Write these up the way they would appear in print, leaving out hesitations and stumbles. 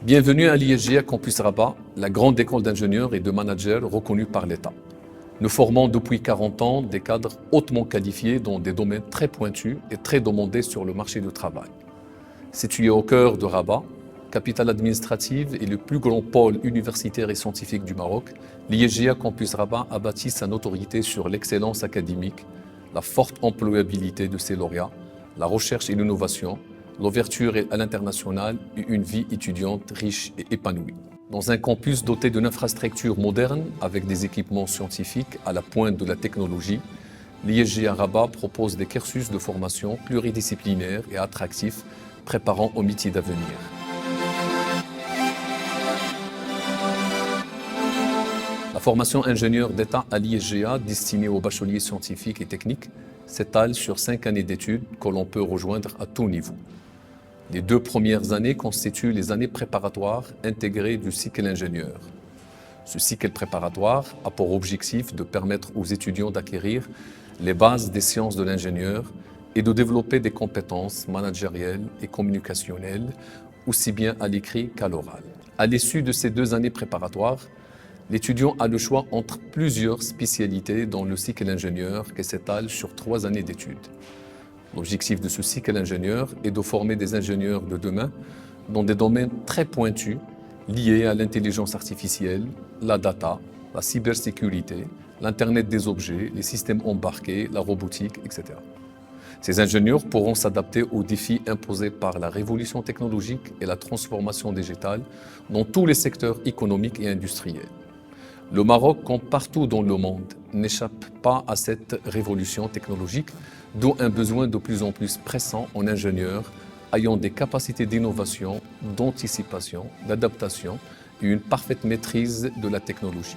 Bienvenue à l'ISGA Campus Rabat, la grande école d'ingénieurs et de managers reconnue par l'État. Nous formons depuis 40 ans des cadres hautement qualifiés dans des domaines très pointus et très demandés sur le marché du travail. Situé au cœur de Rabat, capitale administrative et le plus grand pôle universitaire et scientifique du Maroc, l'ISGA Campus Rabat a bâti sa notoriété sur l'excellence académique, la forte employabilité de ses lauréats, la recherche et l'innovation, l'ouverture à l'international et une vie étudiante riche et épanouie. Dans un campus doté d'une infrastructure moderne avec des équipements scientifiques à la pointe de la technologie, l'ISGA Rabat propose des cursus de formation pluridisciplinaires et attractifs préparant au métier d'avenir. La formation ingénieur d'État à l'ISGA destinée aux bacheliers scientifiques et techniques s'étale sur 5 années d'études que l'on peut rejoindre à tout niveau. Les 2 premières années constituent les années préparatoires intégrées du cycle ingénieur. Ce cycle préparatoire a pour objectif de permettre aux étudiants d'acquérir les bases des sciences de l'ingénieur et de développer des compétences managérielles et communicationnelles, aussi bien à l'écrit qu'à l'oral. À l'issue de ces 2 années préparatoires, l'étudiant a le choix entre plusieurs spécialités dans le cycle ingénieur qui s'étale sur 3 années d'études. L'objectif de ce cycle ingénieur est de former des ingénieurs de demain dans des domaines très pointus liés à l'intelligence artificielle, la data, la cybersécurité, l'Internet des objets, les systèmes embarqués, la robotique, etc. Ces ingénieurs pourront s'adapter aux défis imposés par la révolution technologique et la transformation digitale dans tous les secteurs économiques et industriels. Le Maroc, comme partout dans le monde, n'échappe pas à cette révolution technologique, d'où un besoin de plus en plus pressant en ingénieurs ayant des capacités d'innovation, d'anticipation, d'adaptation et une parfaite maîtrise de la technologie.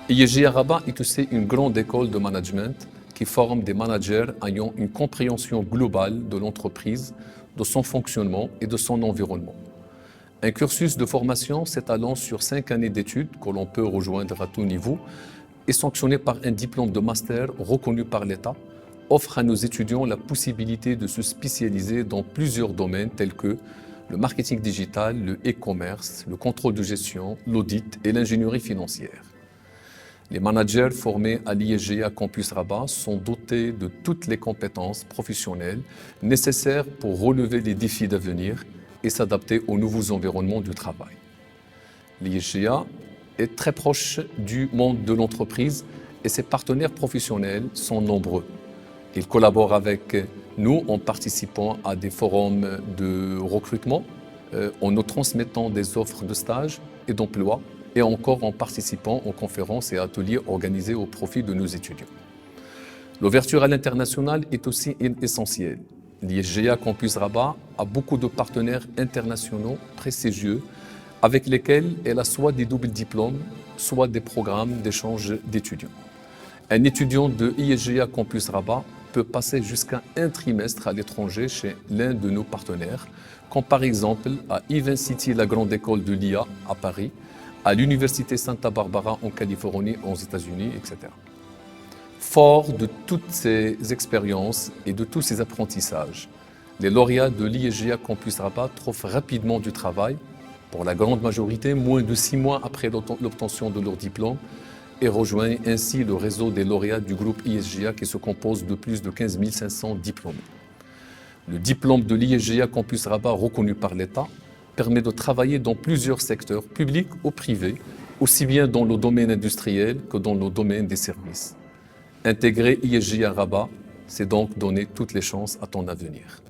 ISGA Rabat est aussi une grande école de management qui forme des managers ayant une compréhension globale de l'entreprise, de son fonctionnement et de son environnement. Un cursus de formation s'étalant sur 5 années d'études que l'on peut rejoindre à tout niveau et sanctionné par un diplôme de master reconnu par l'État offre à nos étudiants la possibilité de se spécialiser dans plusieurs domaines tels que le marketing digital, le e-commerce, le contrôle de gestion, l'audit et l'ingénierie financière. Les managers formés à l'ISGA Campus Rabat sont dotés de toutes les compétences professionnelles nécessaires pour relever les défis d'avenir et s'adapter aux nouveaux environnements du travail. L'ISGA est très proche du monde de l'entreprise et ses partenaires professionnels sont nombreux. Ils collaborent avec nous en participant à des forums de recrutement, en nous transmettant des offres de stage et d'emploi, et encore en participant aux conférences et ateliers organisés au profit de nos étudiants. L'ouverture à l'international est aussi essentielle. L'ISGA Campus Rabat a beaucoup de partenaires internationaux prestigieux avec lesquels elle a soit des doubles diplômes, soit des programmes d'échange d'étudiants. Un étudiant de ISGA Campus Rabat peut passer jusqu'à un trimestre à l'étranger chez l'un de nos partenaires, comme par exemple à Event City, la grande école de l'IA à Paris, à l'Université Santa Barbara en Californie, aux États-Unis, etc. Fort de toutes ces expériences et de tous ces apprentissages, les lauréats de l'ISGA Campus Rabat trouvent rapidement du travail, pour la grande majorité moins de 6 mois après l'obtention de leur diplôme, et rejoignent ainsi le réseau des lauréats du groupe ISGA qui se compose de plus de 15 500 diplômés. Le diplôme de l'ISGA Campus Rabat reconnu par l'État permet de travailler dans plusieurs secteurs publics ou privés, aussi bien dans le domaine industriel que dans le domaine des services. Intégrer ISGA Rabat, c'est donc donner toutes les chances à ton avenir.